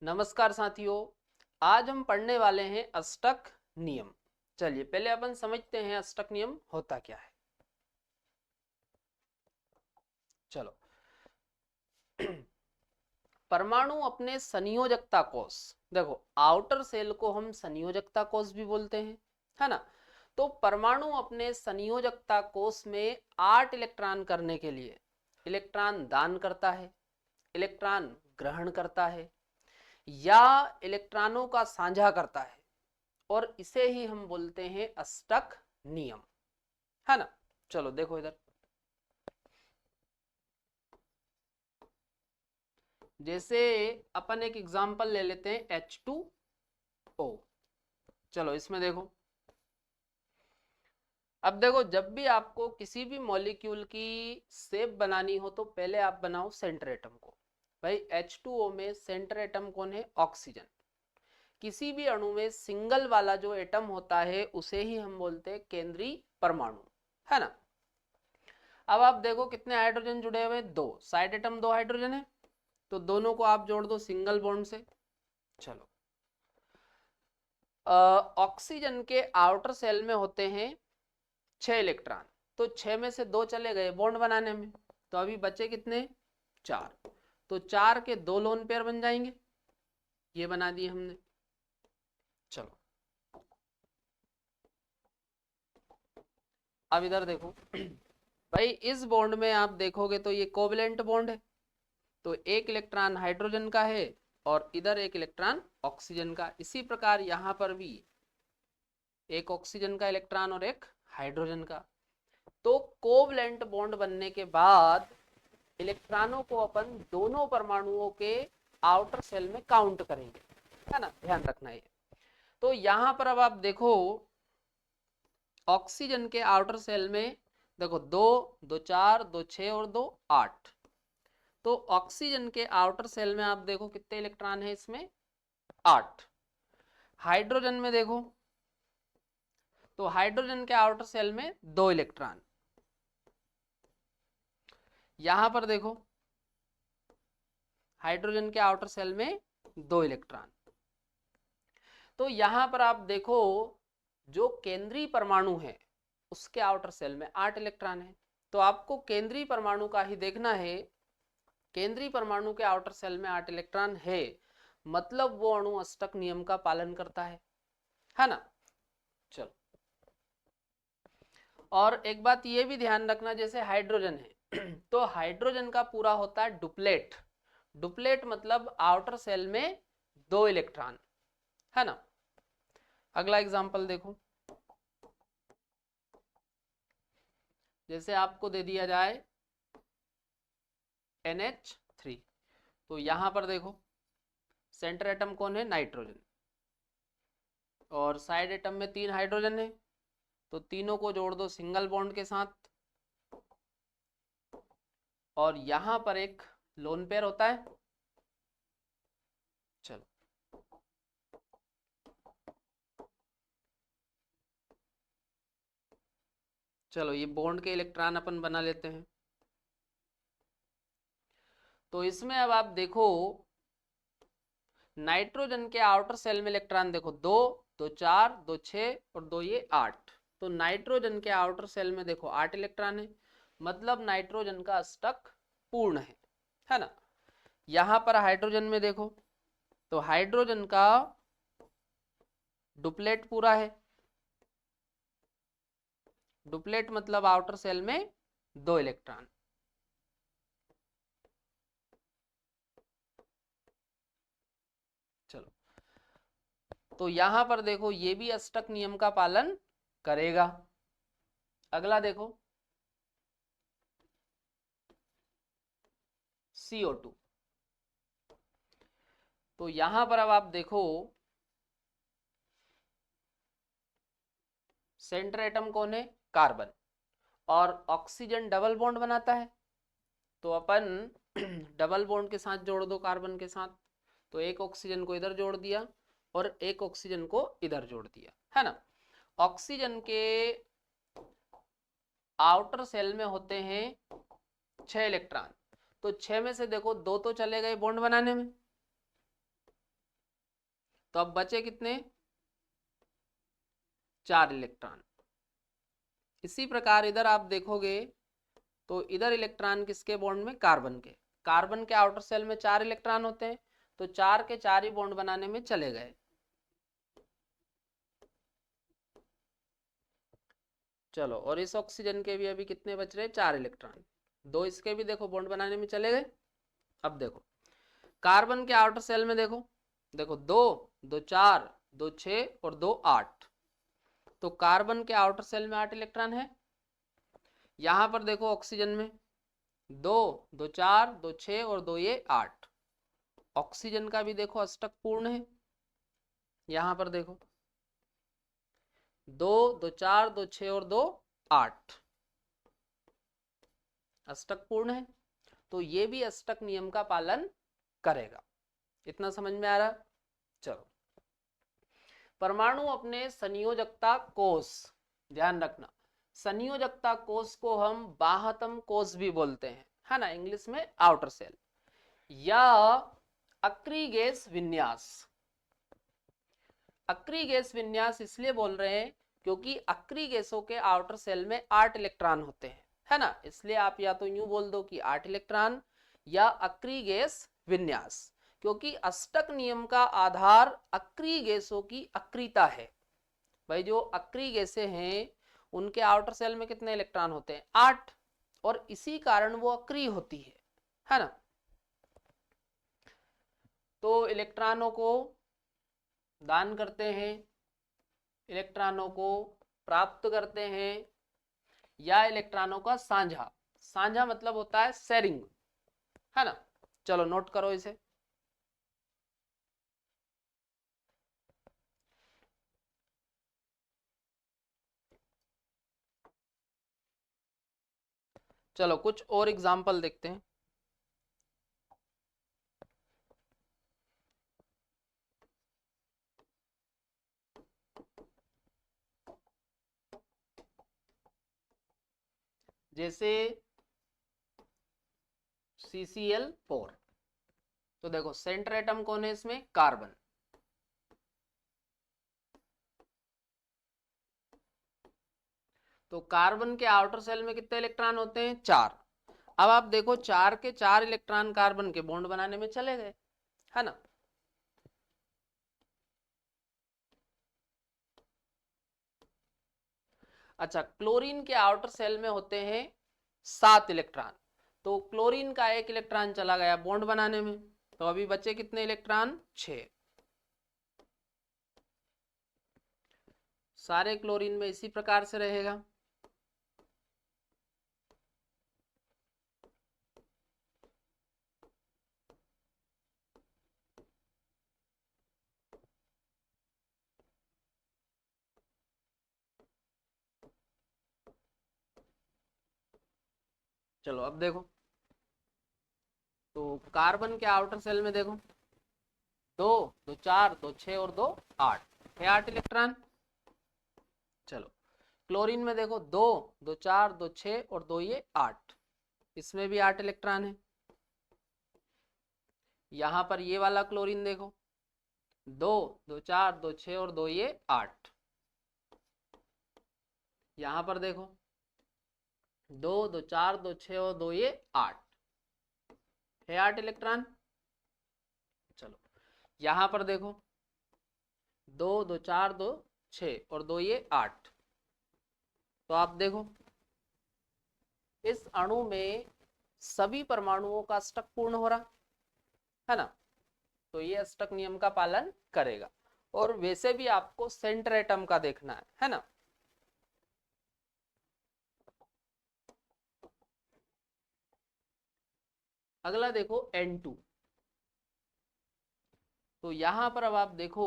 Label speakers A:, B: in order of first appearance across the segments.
A: नमस्कार साथियों, आज हम पढ़ने वाले हैं अष्टक नियम। चलिए पहले अपन समझते हैं अष्टक नियम होता क्या है। चलो परमाणु अपने संयोजकता कोष, देखो आउटर सेल को हम संयोजकता कोष भी बोलते हैं, है ना। तो परमाणु अपने संयोजकता कोष में 8 इलेक्ट्रॉन करने के लिए इलेक्ट्रॉन दान करता है, इलेक्ट्रॉन ग्रहण करता है या इलेक्ट्रॉनों का साझा करता है, और इसे ही हम बोलते हैं अष्टक नियम, है ना। चलो देखो इधर, जैसे अपन एक एग्जांपल ले लेते हैं H2O। चलो इसमें देखो, अब देखो जब भी आपको किसी भी मॉलिक्यूल की शेप बनानी हो तो पहले आप बनाओ सेंटर एटम को। भाई H2O में सेंटर एटम कौन है? ऑक्सीजन। किसी भी अणु में सिंगल वाला जो एटम होता है उसे ही हम बोलते हैं केंद्रीय परमाणु, है ना। अब आप देखो कितने हाइड्रोजन जुड़े हुए हैं? 2 साइड एटम, 2 हाइड्रोजन है, तो दोनों को आप जोड़ दो सिंगल बॉन्ड से। चलो ऑक्सीजन के आउटर सेल में होते हैं 6 इलेक्ट्रॉन, तो 6 में से 2 चले गए बॉन्ड बनाने में, तो अभी बचे कितने? 4। तो 4 के 2 लोन पेयर बन जाएंगे, ये बना दिए हमने। चलो अब इधर देखो भाई इस बॉन्ड में आप देखोगे तो ये कोवलेंट बॉन्ड है, तो एक इलेक्ट्रॉन हाइड्रोजन का है और इधर एक इलेक्ट्रॉन ऑक्सीजन का। इसी प्रकार यहाँ पर भी एक ऑक्सीजन का इलेक्ट्रॉन और एक हाइड्रोजन का। तो कोवलेंट बॉन्ड बनने के बाद इलेक्ट्रॉनों को अपन दोनों परमाणुओं के आउटर सेल में काउंट करेंगे, है ना, ध्यान रखना है। तो यहां पर अब आप देखो ऑक्सीजन के आउटर सेल में देखो 2 2 4 2 6 और 2 8। तो ऑक्सीजन के आउटर सेल में आप देखो कितने इलेक्ट्रॉन है इसमें? 8। हाइड्रोजन में देखो तो हाइड्रोजन के आउटर सेल में 2 इलेक्ट्रॉन। यहां पर देखो हाइड्रोजन के आउटर सेल में 2 इलेक्ट्रॉन। तो यहां पर आप देखो जो केंद्रीय परमाणु है उसके आउटर सेल में 8 इलेक्ट्रॉन है, तो आपको केंद्रीय परमाणु का ही देखना है। केंद्रीय परमाणु के आउटर सेल में 8 इलेक्ट्रॉन है, मतलब वो अणु अष्टक नियम का पालन करता है ना। चलो और एक बात ये भी ध्यान रखना, जैसे हाइड्रोजन है तो हाइड्रोजन का पूरा होता है डुप्लेट। डुप्लेट मतलब आउटर सेल में 2 इलेक्ट्रॉन, है ना। अगला एग्जांपल देखो, जैसे आपको दे दिया जाए NH3, तो यहां पर देखो सेंटर एटम कौन है? नाइट्रोजन, और साइड एटम में 3 हाइड्रोजन है, तो तीनों को जोड़ दो सिंगल बॉन्ड के साथ, और यहां पर एक लोन पेयर होता है। चलो चलो ये बॉन्ड के इलेक्ट्रॉन अपन बना लेते हैं। तो इसमें अब आप देखो नाइट्रोजन के आउटर सेल में इलेक्ट्रॉन देखो 2 2 4 2 6 और 2 ये 8। तो नाइट्रोजन के आउटर सेल में देखो 8 इलेक्ट्रॉन है, मतलब नाइट्रोजन का अष्टक पूर्ण है ना। यहां पर हाइड्रोजन में देखो तो हाइड्रोजन का डुप्लेट पूरा है। डुप्लेट मतलब आउटर सेल में 2 इलेक्ट्रॉन। चलो तो यहां पर देखो ये भी अष्टक नियम का पालन करेगा। अगला देखो CO2। तो यहां पर अब आप देखो सेंटर एटम कौन है? कार्बन, और ऑक्सीजन डबल बॉन्ड बनाता है, तो अपन डबल बॉन्ड के साथ जोड़ दो कार्बन के साथ, तो एक ऑक्सीजन को इधर जोड़ दिया और एक ऑक्सीजन को इधर जोड़ दिया, है ना। ऑक्सीजन के आउटर सेल में होते हैं 6 इलेक्ट्रॉन, तो 6 में से देखो 2 तो चले गए बॉन्ड बनाने में, तो अब बचे कितने, 4 इलेक्ट्रॉन। इसी प्रकार इधर आप देखोगे तो इधर इलेक्ट्रॉन किसके बॉन्ड में, कार्बन के। कार्बन के आउटर सेल में 4 इलेक्ट्रॉन होते हैं, तो 4 के 4 ही बॉन्ड बनाने में चले गए। चलो, और इस ऑक्सीजन के भी अभी कितने बच रहे, 4 इलेक्ट्रॉन। 2 इसके भी देखो बॉन्ड बनाने में चले गए। अब देखो कार्बन के आउटर सेल में देखो, देखो 2 2 4 2 6 और 2 8। तो कार्बन के आउटर सेल में 8 इलेक्ट्रॉन है। यहां पर देखो ऑक्सीजन में 2 2 4 2 6 और 2 ये 8। ऑक्सीजन का भी देखो अष्टक पूर्ण है। यहां पर देखो 2 2 4 2 6 और 2 8 अष्टक पूर्ण है। तो ये भी अष्टक नियम का पालन करेगा। इतना समझ में आ रहा। चलो, परमाणु अपने संयोजकता कोष, ध्यान रखना, संयोजकता कोष को हम बाह्यतम कोष भी बोलते हैं, है ना, इंग्लिश में आउटर सेल, या अक्रिय गैस विन्यास। अक्रिय गैस विन्यास इसलिए बोल रहे हैं क्योंकि अक्रिय गैसों के आउटर सेल में 8 इलेक्ट्रॉन होते हैं, है ना, इसलिए आप या तो यूं बोल दो कि 8 इलेक्ट्रॉन या अक्रिय गैस विन्यास, क्योंकि अष्टक नियम का आधार अक्रिय गैसों की अक्रियता है। भाई जो अक्रिय गैसें हैं उनके आउटर सेल में कितने इलेक्ट्रॉन होते हैं, 8, और इसी कारण वो अक्रिय होती है ना। तो इलेक्ट्रॉनों को दान करते हैं, इलेक्ट्रॉनों को प्राप्त करते हैं, या इलेक्ट्रॉनों का साझा, साझा मतलब होता है शेयरिंग, है ना। चलो नोट करो इसे। चलो कुछ और एग्जाम्पल देखते हैं। जैसे CCl4, तो देखो सेंटर एटम कौन है इसमें, कार्बन। तो कार्बन के आउटर सेल में कितने इलेक्ट्रॉन होते हैं, 4। अब आप देखो 4 के 4 इलेक्ट्रॉन कार्बन के बॉन्ड बनाने में चले गए, है ना। अच्छा, क्लोरीन के आउटर सेल में होते हैं 7 इलेक्ट्रॉन। तो क्लोरीन का 1 इलेक्ट्रॉन चला गया बॉन्ड बनाने में, तो अभी बचे कितने इलेक्ट्रॉन, 6। सारे क्लोरीन में इसी प्रकार से रहेगा। चलो अब देखो, तो कार्बन के आउटर सेल में देखो 2 2 4 2 6 और 2 8 है, 8 इलेक्ट्रॉन। चलो क्लोरीन में देखो 2 2 4 2 6 और 2 ये 8, इसमें भी 8 इलेक्ट्रॉन है। यहां पर ये वाला क्लोरीन देखो 2 2 4 2 6 और 2 ये 8। यहां पर देखो 2 2 4 2 6 और 2 ये 8 है, 8 इलेक्ट्रॉन। चलो यहां पर देखो 2 2 4 2 6 और 2 ये 8। तो आप देखो इस अणु में सभी परमाणुओं का अष्टक पूर्ण हो रहा, है ना। तो ये अष्टक नियम का पालन करेगा। और वैसे भी आपको सेंटर एटम का देखना है ना। अगला देखो N2। तो यहां पर अब आप देखो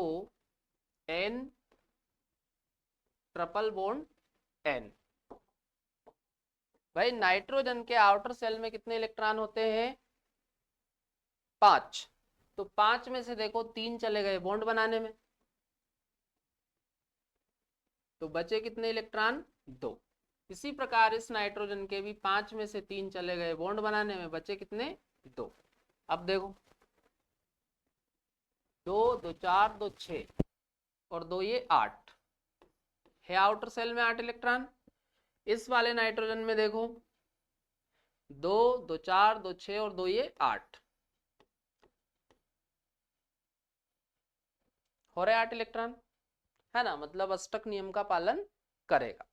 A: N ट्रिपल बॉन्ड N। भाई नाइट्रोजन के आउटर सेल में कितने इलेक्ट्रॉन होते हैं, 5। तो 5 में से देखो 3 चले गए बॉन्ड बनाने में, तो बचे कितने इलेक्ट्रॉन, 2। इसी प्रकार इस नाइट्रोजन के भी 5 में से 3 चले गए बॉन्ड बनाने में, बचे कितने, 2। अब देखो दो दो चार दो 6 और दो ये 8 है आउटर सेल में 8 इलेक्ट्रॉन। इस वाले नाइट्रोजन में देखो दो दो चार दो 6 और दो ये 8 हो रहे 8 इलेक्ट्रॉन, है ना, मतलब अष्टक नियम का पालन करेगा।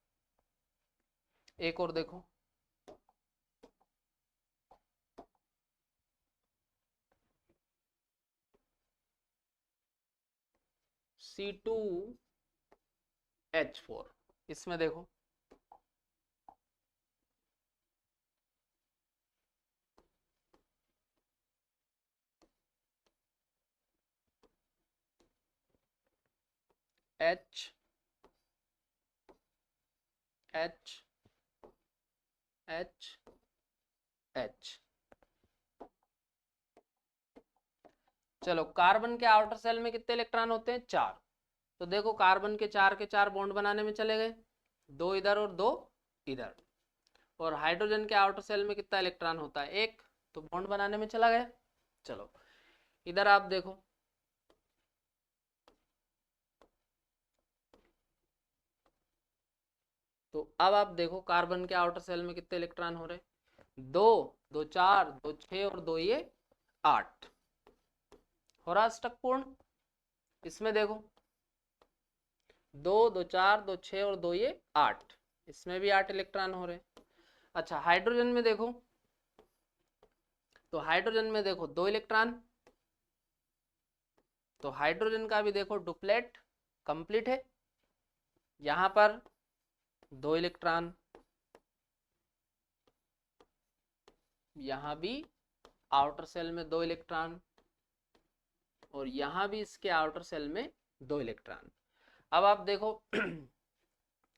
A: एक और देखो C2H4, इसमें देखो H H H H। चलो कार्बन के आउटर सेल में कितने इलेक्ट्रॉन होते हैं? 4। तो देखो कार्बन के 4 बॉन्ड बनाने में चले गए, 2 इधर और 2 इधर। और हाइड्रोजन के आउटर सेल में कितना इलेक्ट्रॉन होता है? 1, तो बॉन्ड बनाने में चला गया। चलो इधर आप देखो तो अब आप देखो कार्बन के आउटर सेल में कितने इलेक्ट्रॉन हो रहे? 2 2 4 2 6 और 2 ये 8 हो रहा अष्टक पूर्ण। इसमें देखो 2 2 4 2 6 और 2 ये 8, इसमें भी 8 इलेक्ट्रॉन हो रहे। अच्छा हाइड्रोजन में देखो तो हाइड्रोजन में देखो 2 इलेक्ट्रॉन, तो हाइड्रोजन का भी देखो डुप्लेट कंप्लीट है। यहां पर 2 इलेक्ट्रॉन, यहां भी आउटर सेल में 2 इलेक्ट्रॉन और यहां भी इसके आउटर सेल में 2 इलेक्ट्रॉन। अब आप देखो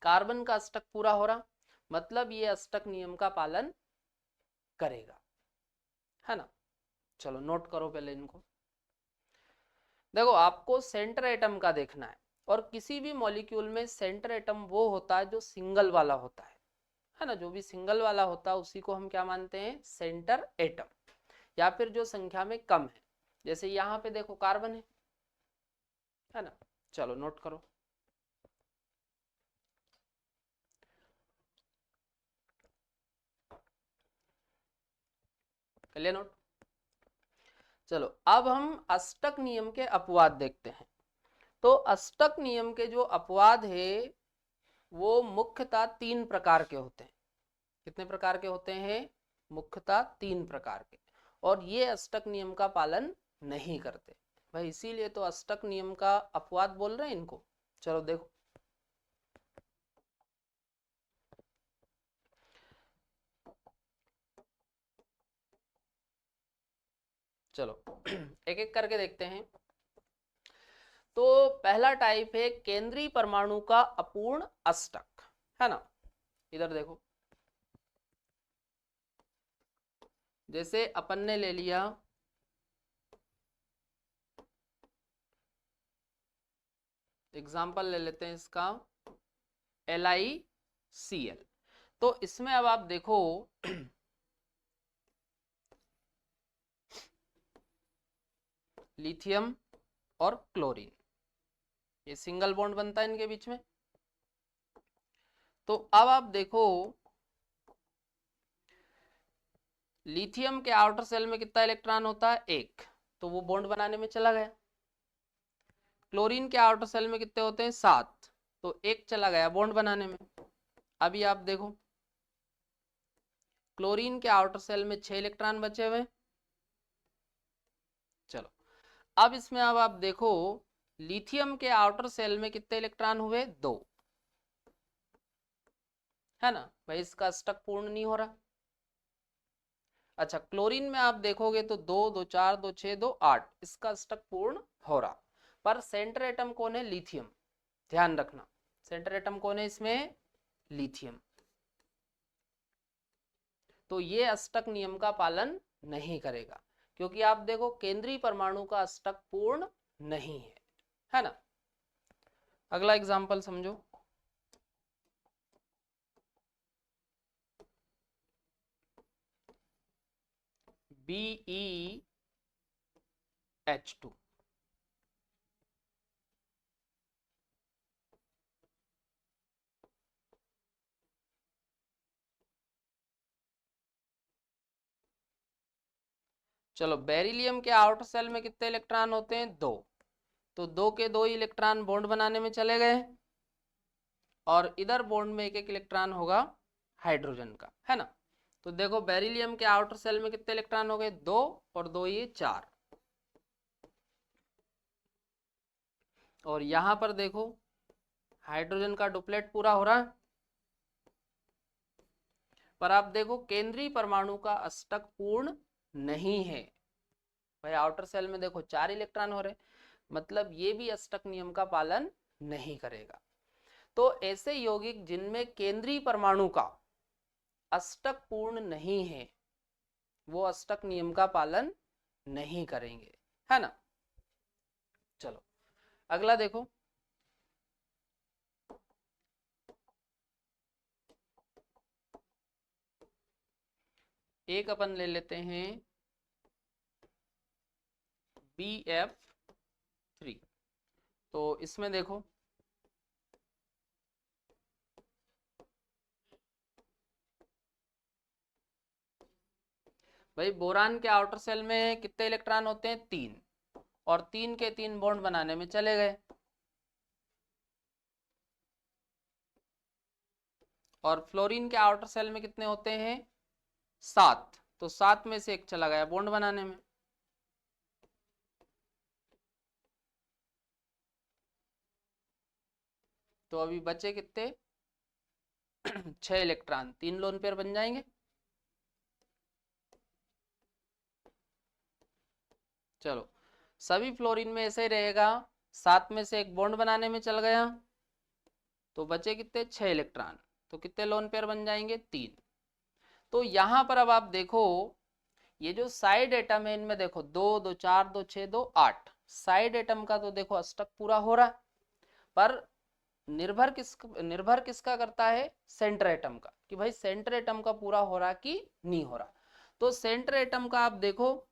A: कार्बन का अष्टक पूरा हो रहा, मतलब ये अष्टक नियम का पालन करेगा, है ना। चलो नोट करो पहले इनको। देखो आपको सेंटर एटम का देखना है, और किसी भी मॉलिक्यूल में सेंटर एटम वो होता है जो सिंगल वाला होता है ना। जो भी सिंगल वाला होता है उसी को हम क्या मानते हैं? सेंटर एटम, या फिर जो संख्या में कम है। जैसे यहाँ पे देखो कार्बन है ना। चलो नोट करो। कर लिया नोट? चलो अब हम अष्टक नियम के अपवाद देखते हैं। तो अष्टक नियम के जो अपवाद है वो मुख्यतः 3 प्रकार के होते हैं। कितने प्रकार के होते हैं? मुख्यतः 3 प्रकार के। और ये अष्टक नियम का पालन नहीं करते भाई, इसीलिए तो अष्टक नियम का अपवाद बोल रहे हैं इनको। चलो देखो चलो एक एक करके देखते हैं। तो पहला टाइप है केंद्रीय परमाणु का अपूर्ण अष्टक, है ना। इधर देखो जैसे अपन ने ले लिया एग्जाम्पल ले लेते हैं इसका LiCl। तो इसमें अब आप देखो लिथियम और क्लोरीन, ये सिंगल बॉन्ड बनता है इनके बीच में। तो अब आप देखो लिथियम के आउटर सेल में कितना इलेक्ट्रॉन होता है? 1, तो वो बॉन्ड बनाने में चला गया। क्लोरीन के आउटर सेल में कितने होते हैं? 7, तो 1 चला गया बॉन्ड बनाने में। अभी आप देखो क्लोरीन के आउटर सेल में 6 इलेक्ट्रॉन बचे हुए। चलो अब इसमें अब आप देखो लिथियम के आउटर सेल में कितने इलेक्ट्रॉन हुए? 2, है ना भाई, इसका अष्टक पूर्ण नहीं हो रहा। अच्छा क्लोरीन में आप देखोगे तो 2 2 4 2 6 2 8, इसका अष्टक पूर्ण हो रहा। पर सेंटर एटम कौन है? लिथियम। ध्यान रखना सेंटर एटम कौन है इसमें? लिथियम। तो ये अष्टक नियम का पालन नहीं करेगा, क्योंकि आप देखो केंद्रीय परमाणु का अष्टक पूर्ण नहीं है ना। अगला एग्जांपल समझो। BeH2, चलो बेरिलियम के आउटर सेल में कितने इलेक्ट्रॉन होते हैं? 2। तो 2 के 2 इलेक्ट्रॉन बॉन्ड बनाने में चले गए, और इधर बॉन्ड में एक एक इलेक्ट्रॉन होगा हाइड्रोजन का, है ना। तो देखो बेरिलियम के आउटर सेल में कितने इलेक्ट्रॉन हो गए? 2, और 2 ये 4। और यहां पर देखो हाइड्रोजन का डुप्लेट पूरा हो रहा है, पर आप देखो केंद्रीय परमाणु का अष्टक पूर्ण नहीं है। भाई आउटर सेल में देखो 4 इलेक्ट्रॉन हो रहे, मतलब ये भी अष्टक नियम का पालन नहीं करेगा। तो ऐसे यौगिक जिनमें केंद्रीय परमाणु का अष्टक पूर्ण नहीं है, वो अष्टक नियम का पालन नहीं करेंगे, है ना। चलो अगला देखो, एक अपन ले लेते हैं BF3। तो इसमें देखो भाई बोरान के आउटर सेल में कितने इलेक्ट्रॉन होते हैं? 3, और 3 के 3 बॉन्ड बनाने में चले गए, और फ्लोरीन के आउटर सेल में कितने होते हैं? 7। तो 7 में से एक चला गया बॉन्ड बनाने में। तो अभी बचे कितने? 6 इलेक्ट्रॉन, 3 लोन पेयर बन जाएंगे। चलो सभी फ्लोरीन में ऐसे ही रहेगा, 7 में से एक बॉन्ड बनाने में चल गया, तो बचे कितने? 6 इलेक्ट्रॉन। तो कितने लोन पेयर बन जाएंगे? 3। तो यहां पर अब आप देखो ये जो साइड एटम है इनमें देखो 2 2 4 2 6 2 8 साइड एटम का तो देखो अष्टक पूरा हो रहा है, पर निर्भर किसका करता है? सेंटर एटम का, कि भाई सेंटर एटम का पूरा हो रहा कि नहीं हो रहा। तो सेंटर एटम का आप देखो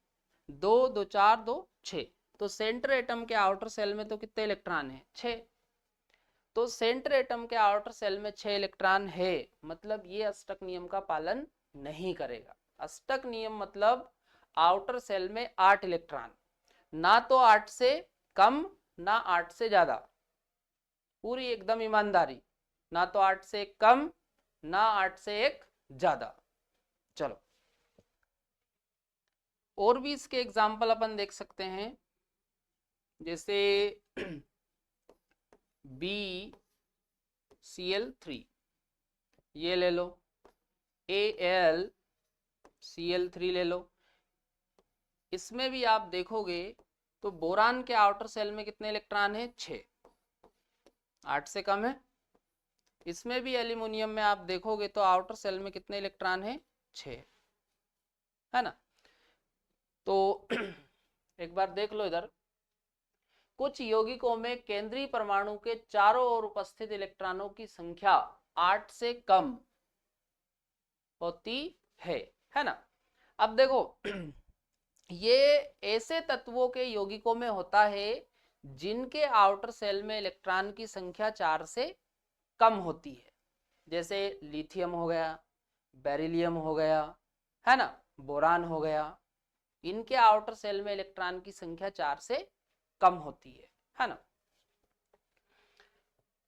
A: 2 2 4 2 6, तो सेंटर एटम के आउटर सेल में तो कितने इलेक्ट्रॉन है? 6। तो सेंटर एटम के आउटर सेल में 6 इलेक्ट्रॉन है, मतलब ये अष्टक नियम का पालन नहीं करेगा। अष्टक नियम मतलब आउटर सेल में 8 इलेक्ट्रॉन, ना तो 8 से कम ना 8 से ज्यादा, पूरी एकदम ईमानदारी, ना तो 8 से एक कम ना 8 से एक ज्यादा। चलो और भी इसके एग्जाम्पल अपन देख सकते हैं, जैसे BCl3 ये ले लो, AlCl3 ले लो। इसमें भी आप देखोगे तो बोरान के आउटर सेल में कितने इलेक्ट्रॉन है? 6, 8 से कम है। इसमें भी एल्यूमिनियम में आप देखोगे तो आउटर सेल में कितने इलेक्ट्रॉन है? 6, है ना। तो एक बार देख लो इधर, कुछ यौगिकों में केंद्रीय परमाणु के चारों ओर उपस्थित इलेक्ट्रॉनों की संख्या 8 से कम होती है ना। अब देखो ये ऐसे तत्वों के यौगिकों में होता है जिनके आउटर सेल में इलेक्ट्रॉन की संख्या 4 से कम होती है, जैसे लिथियम हो गया, बेरिलियम हो गया, है ना, बोरान हो गया। इनके आउटर सेल में इलेक्ट्रॉन की संख्या 4 से कम होती है ना।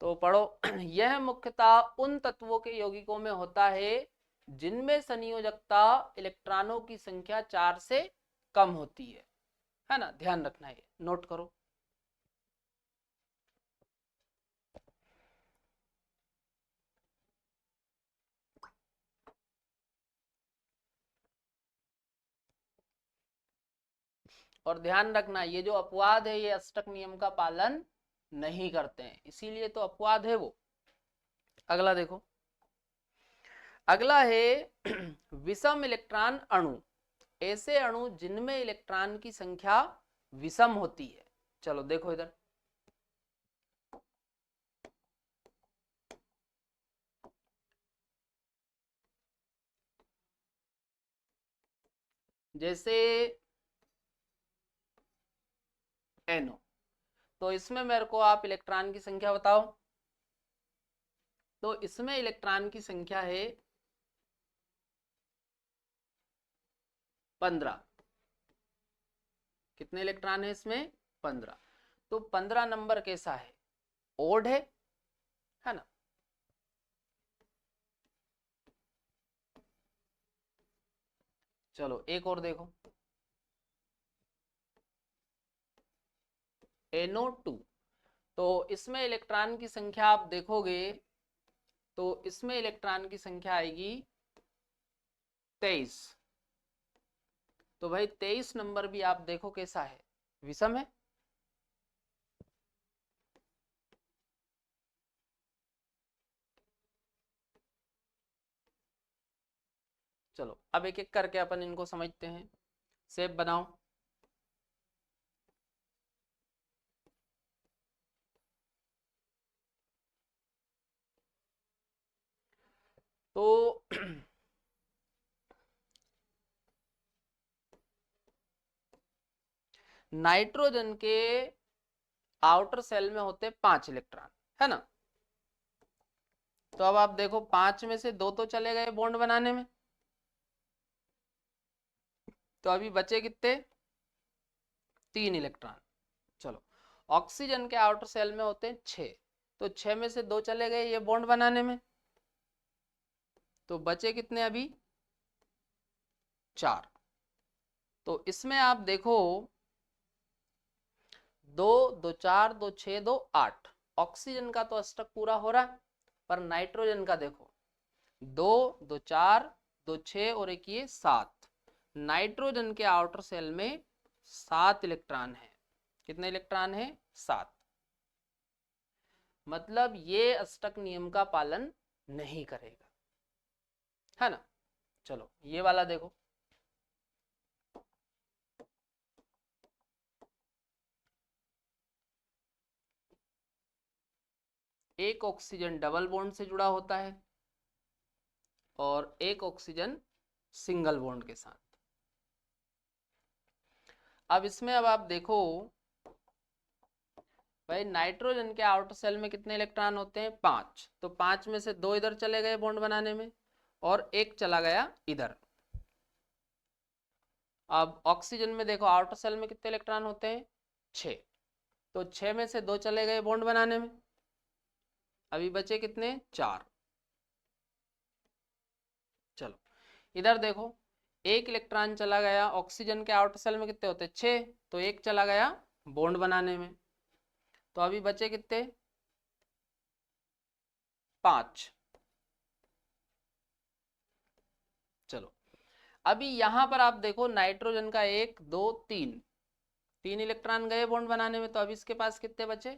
A: तो पढ़ो यह मुख्यतः उन तत्वों के यौगिकों में होता है जिनमें संयोजकता इलेक्ट्रॉनों की संख्या 4 से कम होती है ना। ध्यान रखना है, नोट करो। और ध्यान रखना ये जो अपवाद है ये अष्टक नियम का पालन नहीं करते हैं, इसीलिए तो अपवाद है वो। अगला देखो, अगला है विषम इलेक्ट्रॉन अणु, ऐसे अणु जिनमें इलेक्ट्रॉन की संख्या विषम होती है। चलो देखो इधर, जैसे NO, तो इसमें मेरे को आप इलेक्ट्रॉन की संख्या बताओ। तो इसमें इलेक्ट्रॉन की संख्या है 15, कितने इलेक्ट्रॉन है इसमें? 15। तो 15 नंबर कैसा है? ओड है ना। चलो एक और देखो, NO2। तो इसमें इलेक्ट्रॉन की संख्या आप देखोगे तो इसमें इलेक्ट्रॉन की संख्या आएगी 23। तो भाई 23 नंबर भी आप देखो कैसा है? विषम है। चलो अब एक एक करके अपन इनको समझते हैं। शेप बनाओ। तो नाइट्रोजन के आउटर सेल में होते 5 इलेक्ट्रॉन, है ना। तो अब आप देखो 5 में से 2 तो चले गए बॉन्ड बनाने में, तो अभी बचे कितने? 3 इलेक्ट्रॉन। चलो ऑक्सीजन के आउटर सेल में होते हैं 6, तो 6 में से 2 चले गए ये बॉन्ड बनाने में, तो बचे कितने अभी? 4। तो इसमें आप देखो 2 2 4 2 6 2 8, ऑक्सीजन का तो अष्टक पूरा हो रहा है, पर नाइट्रोजन का देखो 2 2 4 2 6 और एक ये 7। नाइट्रोजन के आउटर सेल में 7 इलेक्ट्रॉन है। कितने इलेक्ट्रॉन है? 7। मतलब ये अष्टक नियम का पालन नहीं करेगा, है ना। चलो ये वाला देखो, एक ऑक्सीजन डबल बॉन्ड से जुड़ा होता है और एक ऑक्सीजन सिंगल बॉन्ड के साथ। अब इसमें अब आप देखो भाई नाइट्रोजन के आउटर सेल में कितने इलेक्ट्रॉन होते हैं? 5। तो 5 में से 2 इधर चले गए बॉन्ड बनाने में और एक चला गया इधर। अब ऑक्सीजन में देखो आउटर सेल में कितने इलेक्ट्रॉन होते हैं? 6। तो 6 में से 2 चले गए बॉन्ड बनाने में, अभी बचे कितने? 4। चलो इधर देखो एक इलेक्ट्रॉन चला गया ऑक्सीजन के आउटर सेल में, कितने होते हैं? 6। तो एक चला गया बॉन्ड बनाने में, तो अभी बचे कितने? 5। चलो अभी यहां पर आप देखो नाइट्रोजन का 1 2 3 इलेक्ट्रॉन गए बॉन्ड बनाने में, तो अभी इसके पास कितने बचे?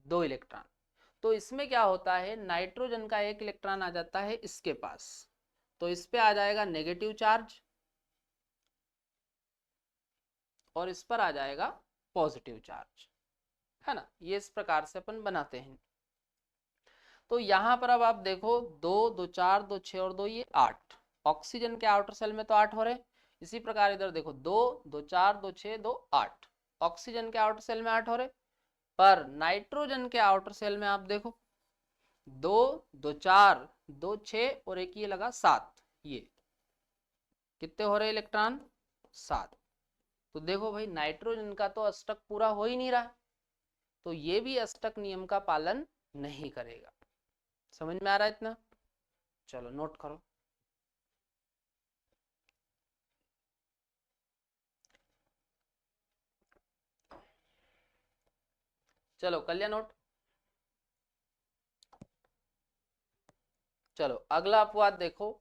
A: 2 इलेक्ट्रॉन। तो इसमें क्या होता है, नाइट्रोजन का 1 इलेक्ट्रॉन आ जाता है इसके पास, तो इस पे आ जाएगा नेगेटिव चार्ज और इस पर आ जाएगा पॉजिटिव चार्ज, है ना। ये इस प्रकार से अपन बनाते हैं। तो यहां पर अब आप देखो 2 2 4 2 6 और 2 ये 8, ऑक्सीजन के आउटर सेल में तो 8 हो रहे। इसी प्रकार इधर देखो 2 2 4 2 6 2 8, ऑक्सीजन के आउटर सेल में 8 हो रहे, पर नाइट्रोजन के आउटर सेल में आप देखो 2 2 4 2 6 और एक ये लगा 7, ये कितने हो रहे इलेक्ट्रॉन? 7। तो देखो भाई नाइट्रोजन का तो अष्टक पूरा हो ही नहीं रहा, तो ये भी अष्टक नियम का पालन नहीं करेगा। समझ में आ रहा है इतना? चलो नोट करो। चलो कर लिया नोट। चलो अगला अपवाद देखो,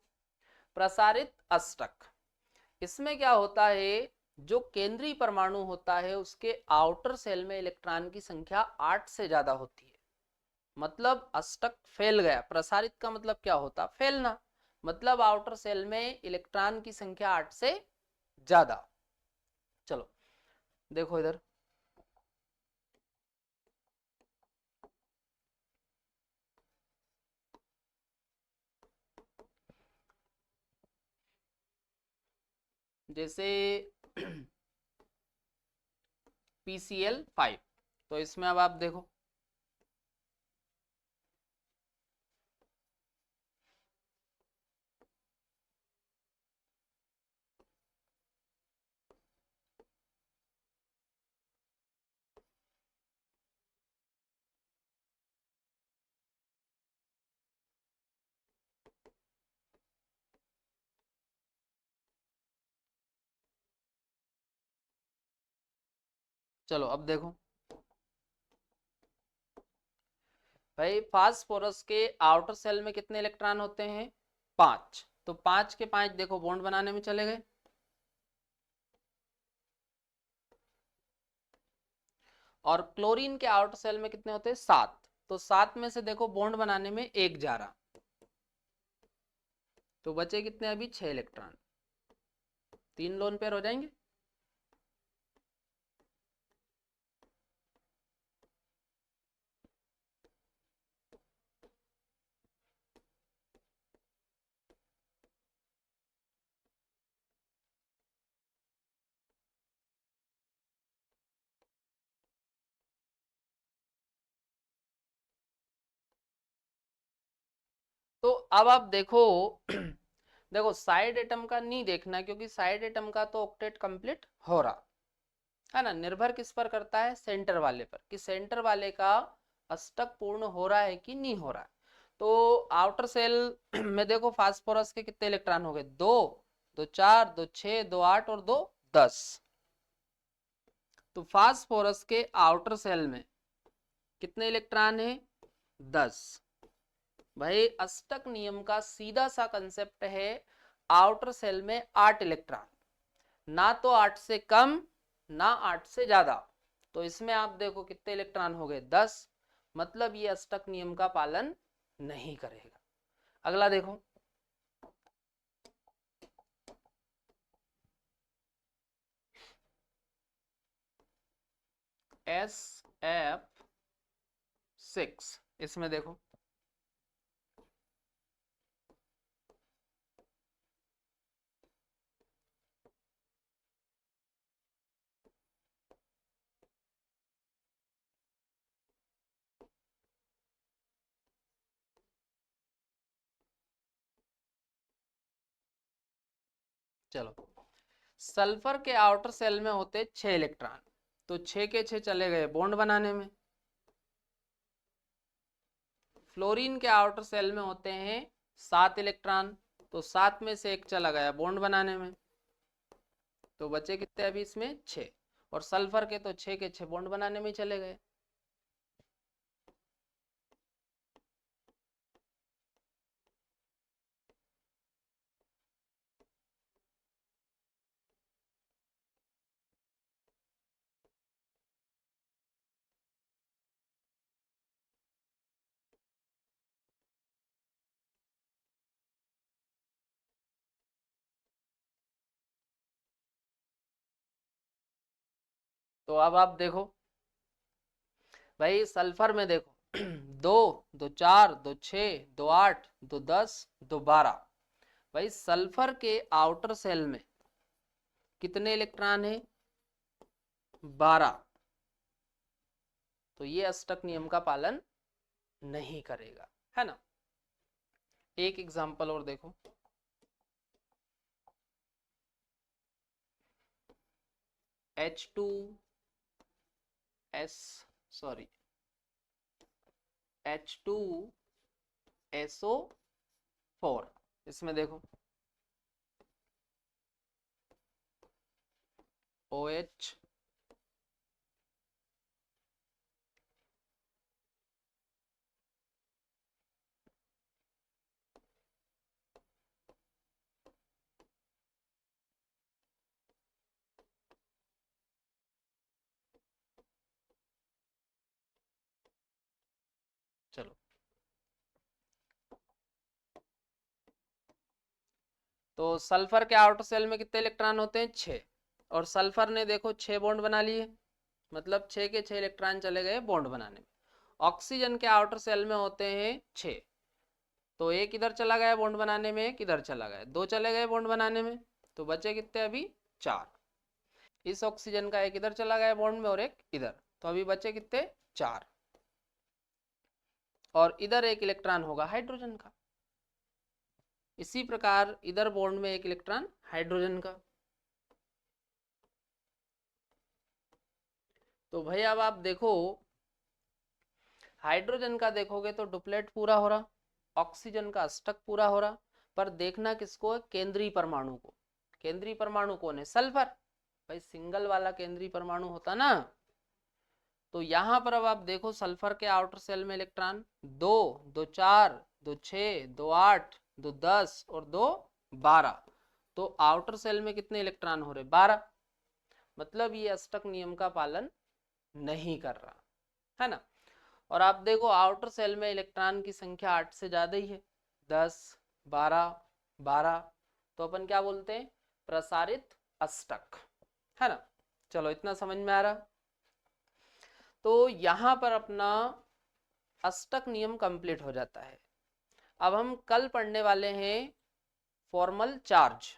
A: प्रसारित अष्टक। इसमें क्या होता है, जो केंद्रीय परमाणु होता है उसके आउटर सेल में इलेक्ट्रॉन की संख्या 8 से ज्यादा होती है। मतलब अष्टक फैल गया, प्रसारित का मतलब क्या होता? फैलना। मतलब आउटर सेल में इलेक्ट्रॉन की संख्या 8 से ज्यादा। चलो देखो इधर जैसे PCl5, तो इसमें अब आप देखो चलो अब देखो भाई, फास्फोरस के आउटर सेल में कितने इलेक्ट्रॉन होते हैं? 5। तो 5 के 5 देखो बॉन्ड बनाने में चले गए। और क्लोरीन के आउटर सेल में कितने होते हैं? 7। तो 7 में से देखो बॉन्ड बनाने में एक जा रहा, तो बचे कितने अभी? 6 इलेक्ट्रॉन। 3 लोन पेयर हो जाएंगे। तो अब आप देखो देखो साइड एटम का नहीं देखना, क्योंकि साइड एटम का तो ऑक्टेट कंप्लीट हो रहा है ना। निर्भर किस पर करता है? सेंटर वाले पर, कि सेंटर वाले का अष्टक पूर्ण हो रहा है कि नहीं हो रहा है। तो आउटर सेल में देखो फास्फोरस के कितने इलेक्ट्रॉन हो गए? 2, 2 4, 2 6, 2 8 और 2 10। तो फास्फोरस के आउटर सेल में कितने इलेक्ट्रॉन है? 10। भाई अष्टक नियम का सीधा सा कंसेप्ट है, आउटर सेल में 8 इलेक्ट्रॉन, ना तो 8 से कम ना 8 से ज्यादा। तो इसमें आप देखो कितने इलेक्ट्रॉन हो गए? 10। मतलब ये अष्टक नियम का पालन नहीं करेगा। अगला देखो, SF6। इसमें देखो चलो, सल्फर के आउटर सेल में होते 6 इलेक्ट्रॉन, तो 6 के 6 चले गए बॉन्ड बनाने में। फ्लोरीन के आउटर सेल में होते हैं 7 इलेक्ट्रॉन, तो 7 में से एक चला गया बॉन्ड बनाने में। तो बचे कितने अभी इसमें? 6। और सल्फर के तो 6 के 6 बॉन्ड बनाने में ही चले गए। तो अब आप देखो भाई, सल्फर में देखो 2, 2 4, 2 6, 2 8, 2 10, 2 12। भाई सल्फर के आउटर सेल में कितने इलेक्ट्रॉन है? 12। तो ये अष्टक नियम का पालन नहीं करेगा, है ना। एक एग्जांपल और देखो, H2S सॉरी H2SO4। इसमें देखो OH, चलो तो सल्फर के आउटर सेल में कितने इलेक्ट्रॉन होते हैं? 6। और सल्फर ने देखो 6 बॉन्ड बना लिए, मतलब 6 के 6 इलेक्ट्रॉन चले गए बॉन्ड बनाने में। ऑक्सीजन के आउटर सेल में होते हैं 6, तो एक इधर चला गया बॉन्ड बनाने में, एक इधर चला गया, 2 चले गए बॉन्ड बनाने में। तो बचे कितने अभी? 4। इस ऑक्सीजन का एक इधर चला गया बॉन्ड में और एक इधर, तो अभी बचे कितने? 4। और इधर एक इलेक्ट्रॉन होगा हाइड्रोजन का। इसी प्रकार इधर बॉन्ड में एक इलेक्ट्रॉन हाइड्रोजन का। तो भाई अब आप देखो, हाइड्रोजन का देखोगे तो डुप्लेट पूरा हो रहा, ऑक्सीजन का अष्टक पूरा हो रहा। पर देखना किसको है? केंद्रीय परमाणु को। केंद्रीय परमाणु कौन है? सल्फर। भाई सिंगल वाला केंद्रीय परमाणु होता ना, तो यहाँ पर अब आप देखो सल्फर के आउटर सेल में इलेक्ट्रॉन 2, 2 4, 2 6, 2 8, 2 10 और 2 12। तो आउटर सेल में कितने इलेक्ट्रॉन हो रहे? 12। मतलब ये अष्टक नियम का पालन नहीं कर रहा है ना। और आप देखो आउटर सेल में इलेक्ट्रॉन की संख्या 8 से ज्यादा ही है, 10, 12, 12। तो अपन क्या बोलते हैं? प्रसारित अष्टक, है ना। चलो इतना समझ में आ रहा। तो यहां पर अपना अष्टक नियम कंप्लीट हो जाता है। अब हम कल पढ़ने वाले हैं फॉर्मल चार्ज।